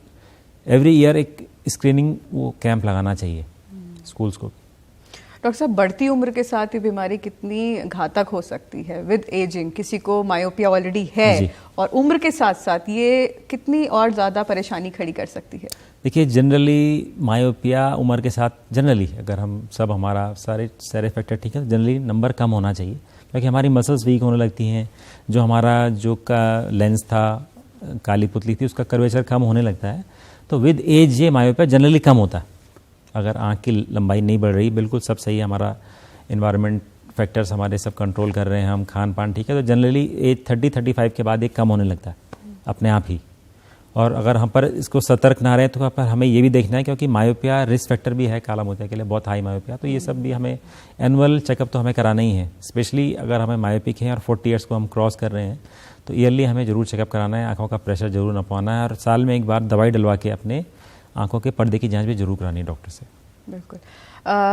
एवरी ईयर एक स्क्रीनिंग वो कैंप लगाना चाहिए स्कूल्स को। डॉक्टर साहब, बढ़ती उम्र के साथ ये बीमारी कितनी घातक हो सकती है? विद एजिंग किसी को मायोपिया ऑलरेडी है और उम्र के साथ साथ ये कितनी और ज़्यादा परेशानी खड़ी कर सकती है? देखिए, जनरली मायोपिया उम्र के साथ जनरली अगर हम सब हमारा सारे फैक्टर ठीक है तो जनरली नंबर कम होना चाहिए, क्योंकि हमारी मसल्स वीक होने लगती हैं। जो हमारा जो का लेंस था, काली पुतली थी, उसका कर्वेचर कम होने लगता है। तो विद एज ये मायोपिया जनरली कम होता है। अगर आँख की लंबाई नहीं बढ़ रही, बिल्कुल सब सही है, हमारा इन्वायरमेंट फैक्टर्स हमारे सब कंट्रोल कर रहे हैं, हम खान पान ठीक है, तो जनरली एज 30-35 के बाद ये कम होने लगता है अपने आप ही। और अगर हम पर इसको सतर्क ना रहे तो पर हमें ये भी देखना है, क्योंकि मायोपिया रिस्क फैक्टर भी है काला मोतिया के लिए, बहुत हाई मायोपिया। तो ये सब भी हमें एनुअल चेकअप तो हमें कराना ही है, स्पेशली अगर हमें मायोपिक हैं और 40 ईयर्स को हम क्रॉस कर रहे हैं तो ईयरली हमें ज़रूर चेकअप कराना है, आँखों का प्रेशर जरूर नपवाना है और साल में एक बार दवाई डलवा के अपने आँखों के पर्दे की जाँच भी जरूर करानी है डॉक्टर से। बिल्कुल।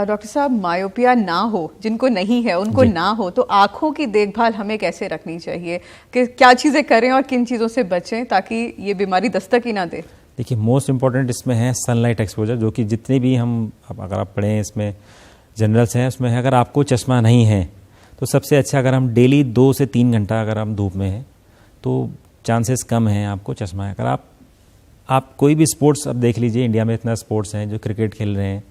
डॉक्टर साहब, मायोपिया ना हो, जिनको नहीं है उनको ना हो, तो आँखों की देखभाल हमें कैसे रखनी चाहिए? कि क्या चीज़ें करें और किन चीज़ों से बचें ताकि ये बीमारी दस्तक ही ना दे? देखिए, मोस्ट इम्पॉर्टेंट इसमें है सनलाइट एक्सपोजर, जो कि जितने भी हम अगर आप पढ़ें इसमें जनरल्स हैं उसमें है, अगर आपको चश्मा नहीं है तो सबसे अच्छा अगर हम डेली 2 से 3 घंटा अगर हम धूप में हैं तो चांसेस कम हैं आपको चश्मा है। अगर आप कोई भी स्पोर्ट्स अब देख लीजिए, इंडिया में इतना स्पोर्ट्स हैं, जो क्रिकेट खेल रहे हैं,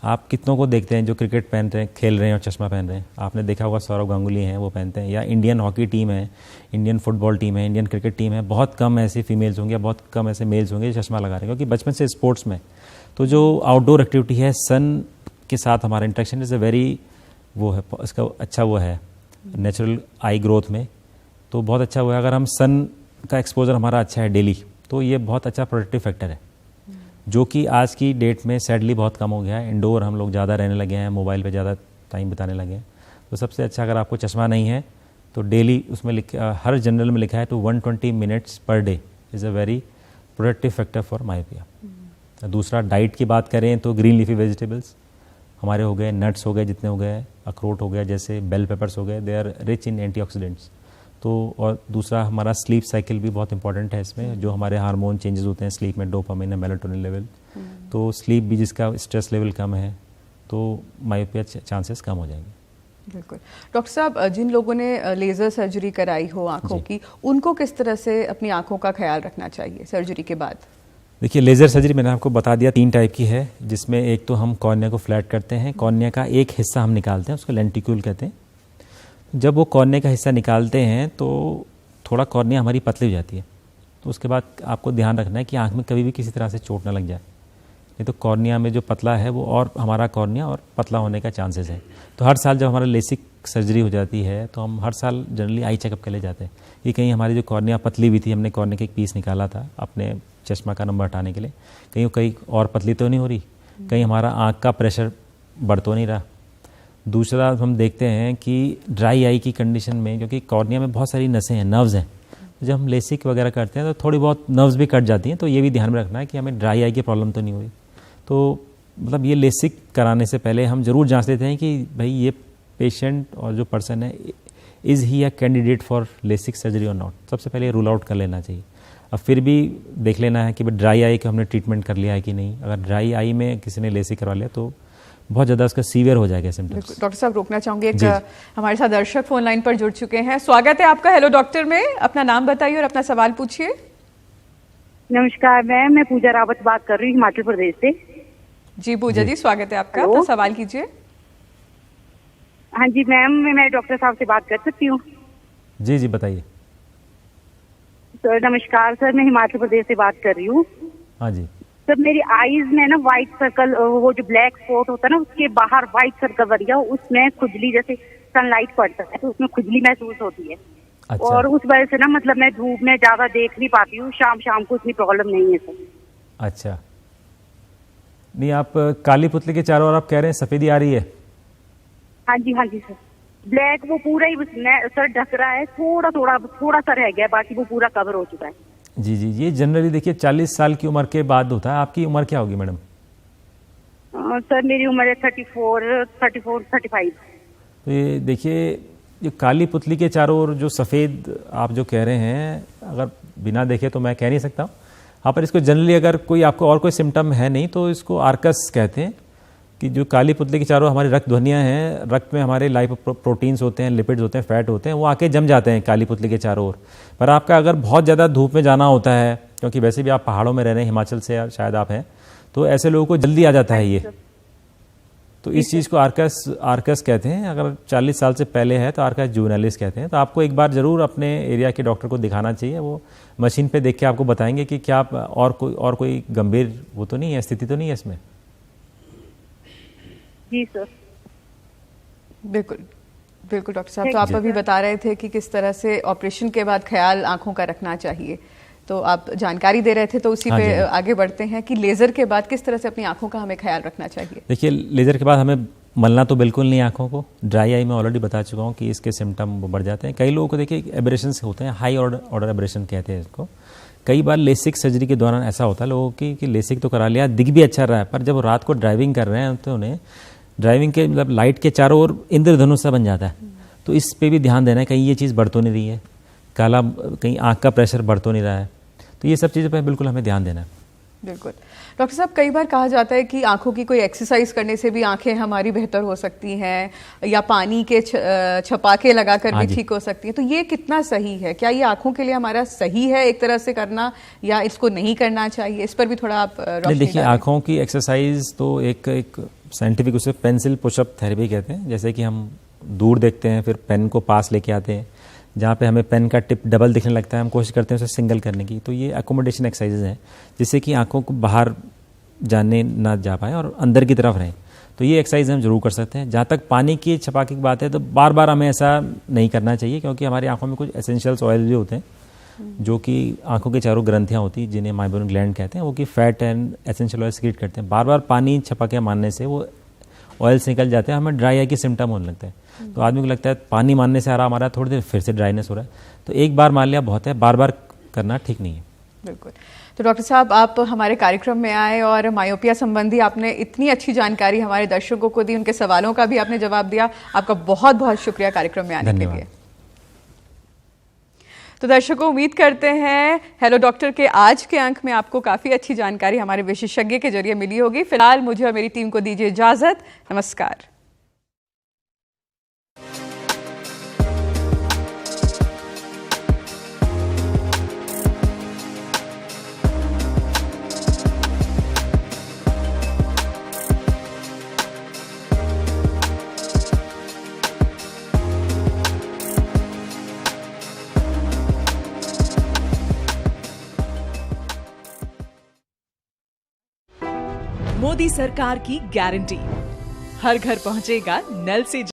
आप कितनों को देखते हैं जो क्रिकेट पहन रहे हैं, खेल रहे हैं और चश्मा पहन रहे हैं? आपने देखा होगा सौरव गांगुली हैं, वो पहनते हैं, या इंडियन हॉकी टीम है, इंडियन फुटबॉल टीम है, इंडियन क्रिकेट टीम है, बहुत कम ऐसी फीमेल्स होंगे, बहुत कम ऐसे मेल्स होंगे जो चश्मा लगा रहे हैं, क्योंकि बचपन से स्पोर्ट्स में तो जो आउटडोर एक्टिविटी है, सन के साथ हमारा इंटरेक्शन इज़ अ वेरी वो है, इसका अच्छा वो है नेचुरल आई ग्रोथ में, तो बहुत अच्छा हुआ है। अगर हम सन का एक्सपोजर हमारा अच्छा है डेली, तो ये बहुत अच्छा प्रोटेक्टिव फैक्टर है, जो कि आज की डेट में सैडली बहुत कम हो गया है। इंडोर हम लोग ज़्यादा रहने लगे हैं, मोबाइल पे ज़्यादा टाइम बिताने लगे हैं। तो सबसे अच्छा, अगर आपको चश्मा नहीं है तो डेली उसमें हर जनरल में लिखा है तो 120 minutes per day is a very protective factor for myopia. दूसरा, डाइट की बात करें तो ग्रीन लीफी वेजिटेबल्स हमारे हो गए, नट्स हो गए, जितने हो गए, अखरोट हो गया, जैसे बेल पेपर्स हो गए, they are rich in antioxidants. तो और दूसरा, हमारा स्लीप साइकिल भी बहुत इंपॉर्टेंट है इसमें, जो हमारे हार्मोन चेंजेस होते हैं स्लीप में, डोपामिन, मेलाटोनिन लेवल, तो स्लीप भी जिसका स्ट्रेस लेवल कम है तो मायोपिया चांसेस कम हो जाएंगे। बिल्कुल। डॉक्टर साहब, जिन लोगों ने लेज़र सर्जरी कराई हो आँखों की, उनको किस तरह से अपनी आँखों का ख्याल रखना चाहिए सर्जरी के बाद? देखिए, लेज़र सर्जरी मैंने आपको बता दिया 3 टाइप की है, जिसमें एक तो हम कॉर्निया को फ्लैट करते हैं, कॉर्निया का एक हिस्सा हम निकालते हैं, उसको लेंटिक्यूल कहते हैं। जब वो कॉर्निया का हिस्सा निकालते हैं तो थोड़ा कॉर्निया हमारी पतली हो जाती है, तो उसके बाद आपको ध्यान रखना है कि आँख में कभी भी किसी तरह से चोट ना लग जाए, नहीं तो कॉर्निया में जो पतला है वो और हमारा कॉर्निया और पतला होने का चांसेस है। तो हर साल जब हमारा लेसिक सर्जरी हो जाती है तो हम हर साल जनरली आई चेकअप के लिए जाते हैं कि कहीं हमारी जो कॉर्निया पतली हुई थी, हमने कॉर्निया का एक पीस निकाला था अपने चश्मा का नंबर हटाने के लिए, कहीं और पतली तो नहीं हो रही, कहीं हमारा आँख का प्रेशर बढ़ तो नहीं रहा। दूसरा, हम देखते हैं कि ड्राई आई की कंडीशन में, क्योंकि कॉर्निया में बहुत सारी नसें हैं, नर्व्स हैं, जब हम लेसिक वगैरह करते हैं तो थोड़ी बहुत नर्व्स भी कट जाती हैं, तो ये भी ध्यान में रखना है कि हमें ड्राई आई की प्रॉब्लम तो नहीं हुई। तो मतलब ये लेसिक कराने से पहले हम ज़रूर जांच लेते हैं कि भाई ये पेशेंट और जो पर्सन है, is he a candidate for LASIK surgery और नॉट। सबसे पहले रूल आउट कर लेना चाहिए। अब फिर भी देख लेना है कि ड्राई आई का हमने ट्रीटमेंट कर लिया है कि नहीं। अगर ड्राई आई में किसी ने लेसिक करवा लिया तो बहुत ज़्यादा उसका सीवियर हो जाएगा सिम्टम्स। डॉक्टर साहब, रोकना चाहूँगी, एक हमारे साथ दर्शक फोन लाइन पर जुड़ चुके हैं। स्वागत है आपका हेलो डॉक्टर में। अपना नाम बताइए और अपना सवाल पूछिए। नमस्कार मैम, मैं पूजा रावत बात कर रही हूँ हिमाचल प्रदेश से। जी पूजा जी, स्वागत है आपका, अपना सवाल कीजिए। हाँ जी मैम, मैं डॉक्टर साहब से बात कर सकती हूँ? जी जी बताइए। सर नमस्कार सर, मैं हिमाचल प्रदेश से बात कर रही हूँ। हाँ जी सर, मेरी आईज में ना व्हाइट सर्कल, वो जो ब्लैक स्पॉट होता है ना उसके बाहर व्हाइट सर्कल बन गया, उसमें खुजली, जैसे सनलाइट पड़ता है तो उसमें खुजली महसूस होती है। अच्छा। और उस वजह से ना मतलब मैं धूप में ज्यादा देख नहीं पाती हूँ, शाम को इतनी प्रॉब्लम नहीं है सर। अच्छा, नहीं आप काली पुतली के चारों ओर आप कह रहे हैं सफेदी आ रही है? हाँ जी सर, ब्लैक वो पूरा ही सर ढक रहा है, थोड़ा सा रह गया, बाकी वो पूरा कवर हो चुका है। जी जी, ये जनरली देखिए 40 साल की उम्र के बाद होता है। आपकी उम्र क्या होगी मैडम? सर मेरी उम्र है 34-35। तो ये देखिए, जो काली पुतली के चारों ओर जो सफ़ेद आप जो कह रहे हैं, अगर बिना देखे तो मैं कह नहीं सकता। हाँ, पर इसको जनरली अगर कोई आपको और कोई सिम्टम है नहीं तो इसको आर्कस कहते हैं। कि जो काली पुतली के चारों हमारी रक्त ध्वनियाँ हैं, रक्त में हमारे लाइफ प्रोटीन्स होते हैं, लिपिड्स होते हैं, फैट होते हैं, वो आके जम जाते हैं काली पुतली के चारों ओर। पर आपका अगर बहुत ज़्यादा धूप में जाना होता है, क्योंकि वैसे भी आप पहाड़ों में रह रहे हैं, हिमाचल से शायद आप हैं, तो ऐसे लोगों को जल्दी आ जाता है ये। तो इस चीज़ को आर्कस कहते हैं। अगर 40 साल से पहले है तो आर्कस जूवेनालिस कहते हैं। तो आपको एक बार ज़रूर अपने एरिया के डॉक्टर को दिखाना चाहिए। वो मशीन पे देख के आपको बताएंगे कि क्या और कोई गंभीर वो तो नहीं है, स्थिति तो नहीं है इसमें। जी सर। बिल्कुल बिल्कुल डॉक्टर साहब, तो आप अभी बता रहे थे कि किस तरह से ऑपरेशन के बाद ख्याल आंखों का रखना चाहिए, तो आप जानकारी दे रहे थे, तो उसी पे आगे बढ़ते हैं कि लेज़र के बाद किस तरह से अपनी आंखों का हमें ख्याल रखना चाहिए। देखिए, लेज़र के बाद हमें मलना तो बिल्कुल नहीं आंखों को। ड्राई आई में ऑलरेडी बता चुका हूँ कि इसके सिम्टम बढ़ जाते हैं। कई लोगों को देखिए एब्रेशंस होते हैं, हाई ऑर्डर एब्रेशन कहते हैं इसको। कई बार लेसिक सर्जरी के दौरान ऐसा होता है लोगों की कि लेसिक तो करा लिया, दिख भी अच्छा रहा है, पर जब वो रात को ड्राइविंग कर रहे हैं तो उन्हें ड्राइविंग के मतलब लाइट के चारों ओर इंद्रधनुष सा बन जाता है। तो इस पे भी ध्यान देना है, कहीं ये चीज़ बढ़ तो नहीं रही है, काला कहीं आँख का प्रेशर बढ़ तो नहीं रहा है। तो ये सब चीज़ों पर बिल्कुल हमें ध्यान देना है। बिल्कुल डॉक्टर साहब, कई बार कहा जाता है कि आंखों की कोई एक्सरसाइज करने से भी आंखें हमारी बेहतर हो सकती हैं, या पानी के छपाके लगाकर भी ठीक हो सकती हैं। तो ये कितना सही है? क्या ये आंखों के लिए हमारा सही है एक तरह से करना, या इसको नहीं करना चाहिए? इस पर भी थोड़ा आप रोशनी। देखिए, आंखों की एक्सरसाइज तो एक साइंटिफिक उसे पेंसिल पुशअप थेरेपी कहते हैं। जैसे कि हम दूर देखते हैं, फिर पेन को पास लेके आते हैं, जहाँ पे हमें पेन का टिप डबल दिखने लगता है, हम कोशिश करते हैं उसे सिंगल करने की। तो ये अकोमोडेशन एक्सरसाइजेज हैं जिससे कि आंखों को बाहर जाने ना जा पाए और अंदर की तरफ रहें। तो ये एक्सरसाइज हम जरूर कर सकते हैं। जहाँ तक पानी की छपाके की बात है, तो बार बार हमें ऐसा नहीं करना चाहिए, क्योंकि हमारी आंखों में कुछ एसेंशियल्स ऑयल भी होते हैं जो कि आंखों के चारों ग्रंथियाँ होती हैं, जिन्हें माइबोन ग्लैंड कहते हैं, वो कि fat and essential oil secret करते हैं। बार बार पानी छपाके मारने से वो ऑयल से निकल जाते हैं, हमें ड्राई आई की सिम्टम होने लगता है। तो आदमी को लगता है पानी मारने से आराम आ रहा है, थोड़ी देर फिर से ड्राइनेस हो रहा है। तो एक बार मार लिया बहुत है, बार बार करना ठीक नहीं है। बिल्कुल। तो डॉक्टर साहब, आप हमारे कार्यक्रम में आए और मायोपिया संबंधी आपने इतनी अच्छी जानकारी हमारे दर्शकों को दी, उनके सवालों का भी आपने जवाब दिया। आपका बहुत बहुत शुक्रिया कार्यक्रम में आने के लिए। तो दर्शकों, उम्मीद करते हैं हेलो डॉक्टर के आज के अंक में आपको काफ़ी अच्छी जानकारी हमारे विशेषज्ञ के जरिए मिली होगी। फिलहाल मुझे और मेरी टीम को दीजिए इजाज़त। नमस्कार। मोदी सरकार की गारंटी, हर घर पहुंचेगा नल से